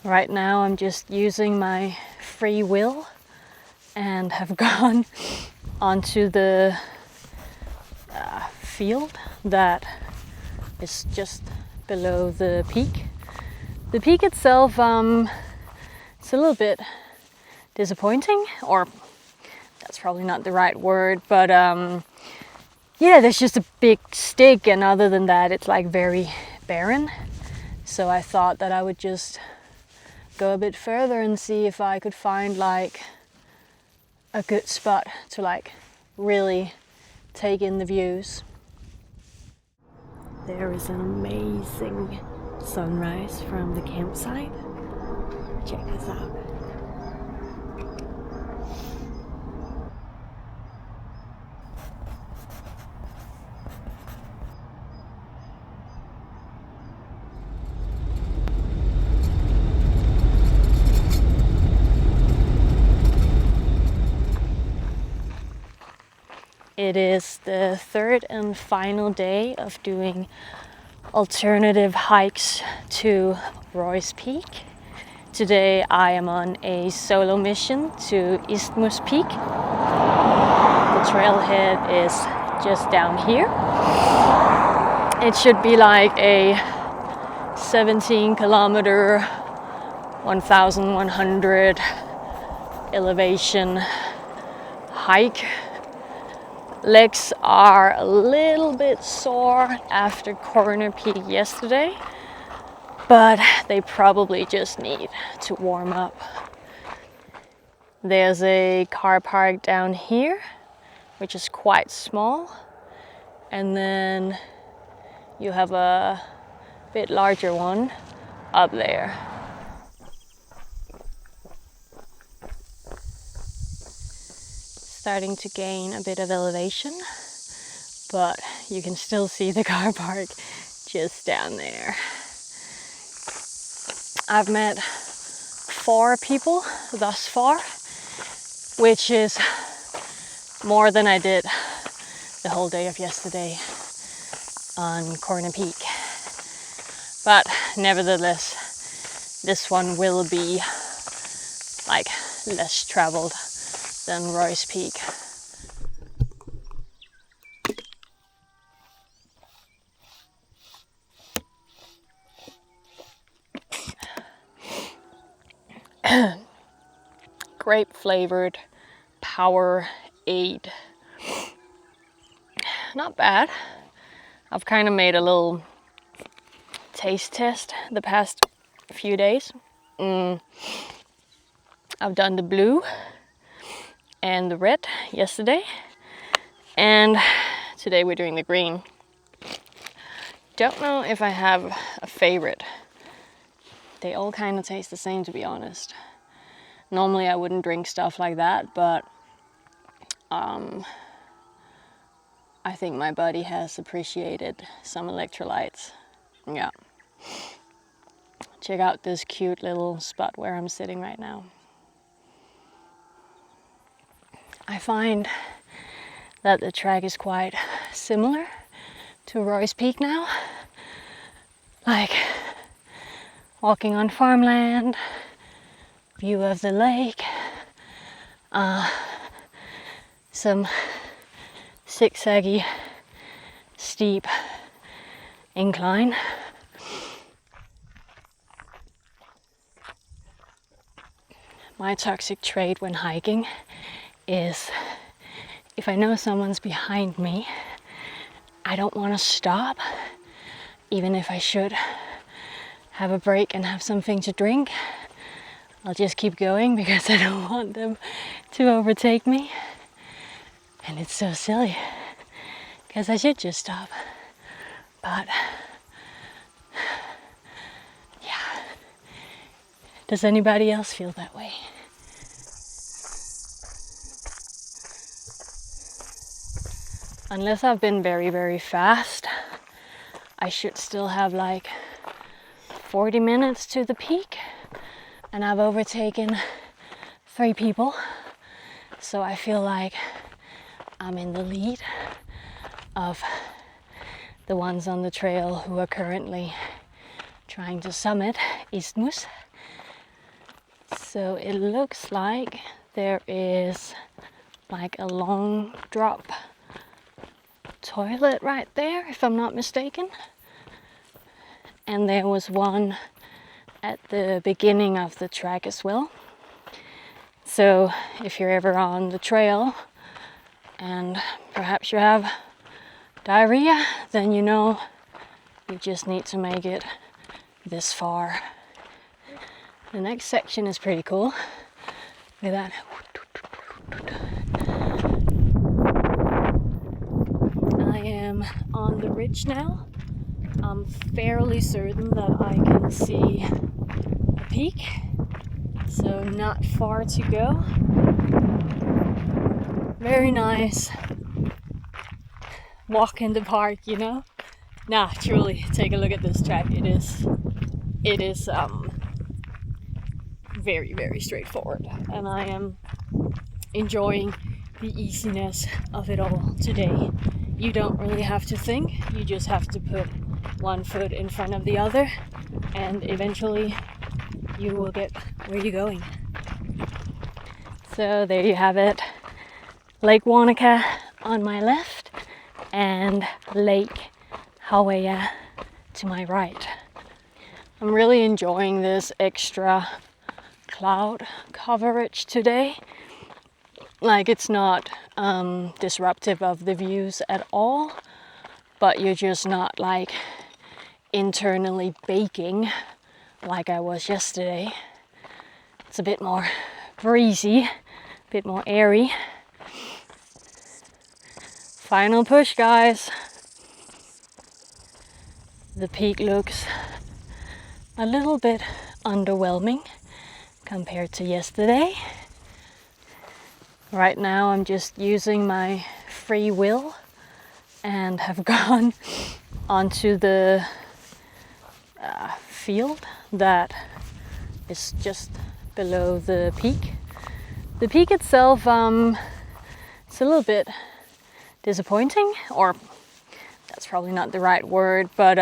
Right now I'm just using my free will and have gone onto the field that is just below the peak. The peak itself, it's a little bit disappointing, or that's probably not the right word, but yeah, there's just a big stick, and other than that it's like very barren. So I thought that I would just go a bit further and see if I could find like a good spot to like really take in the views. There is an amazing sunrise from the campsite. Check this out. It is the third and final day of doing alternative hikes to Roy's Peak. Today I am on a solo mission to Isthmus Peak. The trailhead is just down here. It should be like a 17-kilometer, 1,100 elevation hike. Legs are a little bit sore after Corner Peak yesterday, but they probably just need to warm up. There's a car park down here, which is quite small, and then you have a bit larger one up there. Starting to gain a bit of elevation, but you can still see the car park just down there. I've met 4 people thus far, which is more than I did the whole day of yesterday on Corner Peak. But nevertheless, this one will be like less traveled than Roy's Peak. Grape flavored Powerade. Not bad. I've kind of made a little taste test the past few days. I've done the blue and the red yesterday, and today we're doing the green. Don't know if I have a favorite. They all kind of taste the same, to be honest. Normally I wouldn't drink stuff like that, but I think my body has appreciated some electrolytes. Yeah. Check out this cute little spot where I'm sitting right now. I find that the track is quite similar to Roy's Peak now. Like walking on farmland, view of the lake, some zigzaggy, steep incline. My toxic trait when hiking is if I know someone's behind me, I don't want to stop, even if I should have a break and have something to drink. I'll just keep going because I don't want them to overtake me. And it's so silly because I should just stop. But yeah, does anybody else feel that way? Unless I've been very, very fast, I should still have like 40 minutes to the peak, and I've overtaken 3 people. So I feel like I'm in the lead of the ones on the trail who are currently trying to summit Isthmus. So it looks like there is like a long drop toilet right there, if I'm not mistaken. And there was one at the beginning of the track as well. So if you're ever on the trail and perhaps you have diarrhea, then you know you just need to make it this far. The next section is pretty cool. Look at that. I am on the ridge now. I'm fairly certain that I can see a peak, so not far to go. Very nice walk in the park, you know? Nah, truly, take a look at this track. It is very, very straightforward, and I am enjoying the easiness of it all today. You don't really have to think, you just have to put one foot in front of the other, and eventually you will get where you're going. So there you have it. Lake Wānaka on my left and Lake Hāwea to my right. I'm really enjoying this extra cloud coverage today. Like, it's not disruptive of the views at all, but you're just not like internally baking like I was yesterday. It's a bit more breezy, a bit more airy. Final push, guys. The peak looks a little bit underwhelming compared to yesterday. Right now I'm just using my free will and have gone onto the field that is just below the peak. The peak itself, it's a little bit disappointing, or that's probably not the right word, but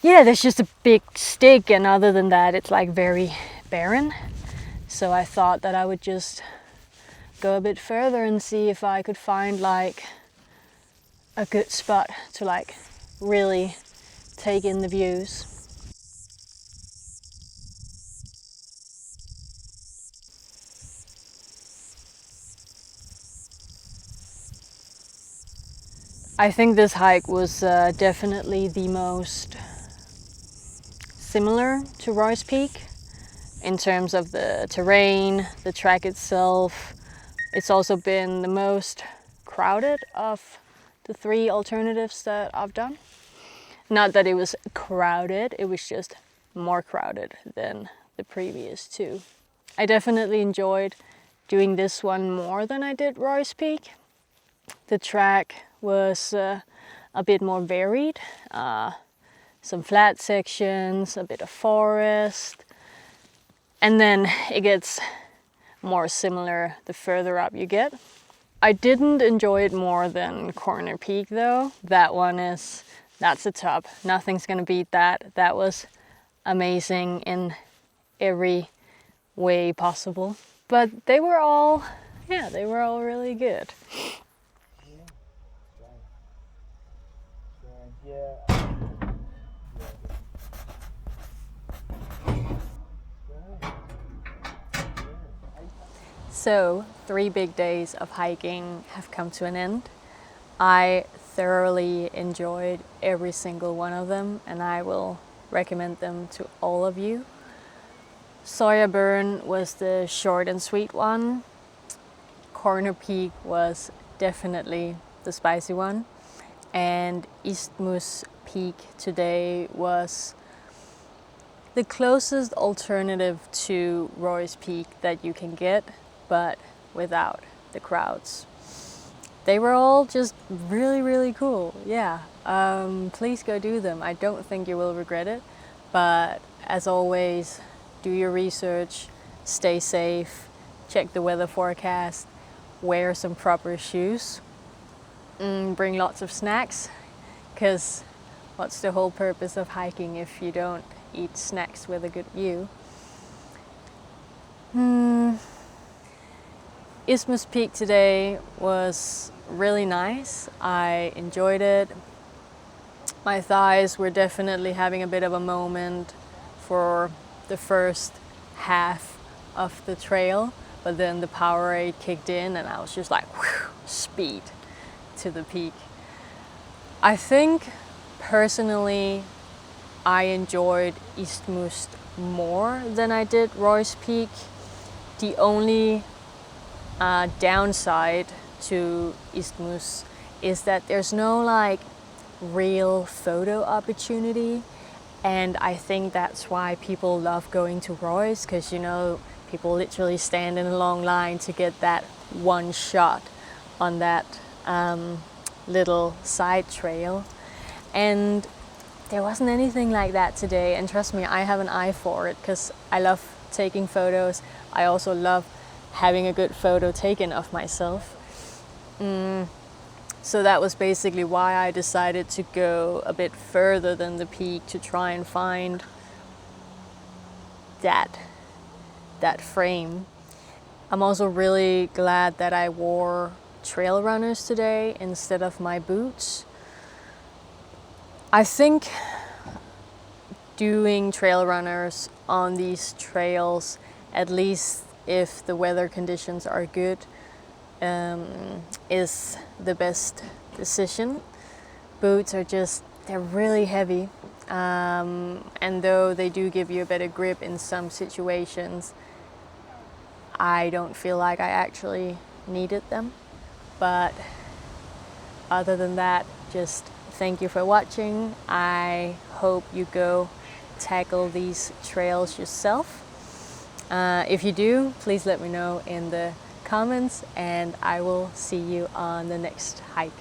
yeah, there's just a big stick, and other than that it's like very barren. So I thought that I would just go a bit further and see if I could find like a good spot to like really take in the views. I think this hike was definitely the most similar to Roy's Peak in terms of the terrain, the track itself. It's also been the most crowded of the three alternatives that I've done. Not that it was crowded, it was just more crowded than the previous two. I definitely enjoyed doing this one more than I did Roy's Peak. The track was a bit more varied. Some flat sections, a bit of forest, and then it gets more similar the further up you get. I didn't enjoy it more than Corner Peak though. That's the top. Nothing's gonna beat that. That was amazing in every way possible. But they were all really good. So 3 big days of hiking have come to an end. I thoroughly enjoyed every single one of them, and I will recommend them to all of you. Sawyer Burn was the short and sweet one. Corner Peak was definitely the spicy one. And Isthmus Peak today was the closest alternative to Roy's Peak that you can get, but without the crowds. They were all just really, really cool. Yeah, please go do them. I don't think you will regret it, but as always, do your research, stay safe, check the weather forecast, wear some proper shoes, bring lots of snacks, because what's the whole purpose of hiking if you don't eat snacks with a good view? Isthmus Peak today was really nice. I enjoyed it. My thighs were definitely having a bit of a moment for the first half of the trail, but then the Powerade kicked in and I was just like, whew, speed to the peak. I think personally I enjoyed Isthmus more than I did Roy's Peak. The only downside to Isthmus is that there's no like real photo opportunity, and I think that's why people love going to Roy's, because you know, people literally stand in a long line to get that one shot on that little side trail, and there wasn't anything like that today. And trust me, I have an eye for it because I love taking photos. I also love having a good photo taken of myself. So that was basically why I decided to go a bit further than the peak to try and find that frame. I'm also really glad that I wore trail runners today instead of my boots. I think doing trail runners on these trails, at least if the weather conditions are good, is the best decision. Boots are they're really heavy, and though they do give you a better grip in some situations, I don't feel like I actually needed them. But other than that, just thank you for watching. I hope you go tackle these trails yourself. If you do, please let me know in the comments, and I will see you on the next hike.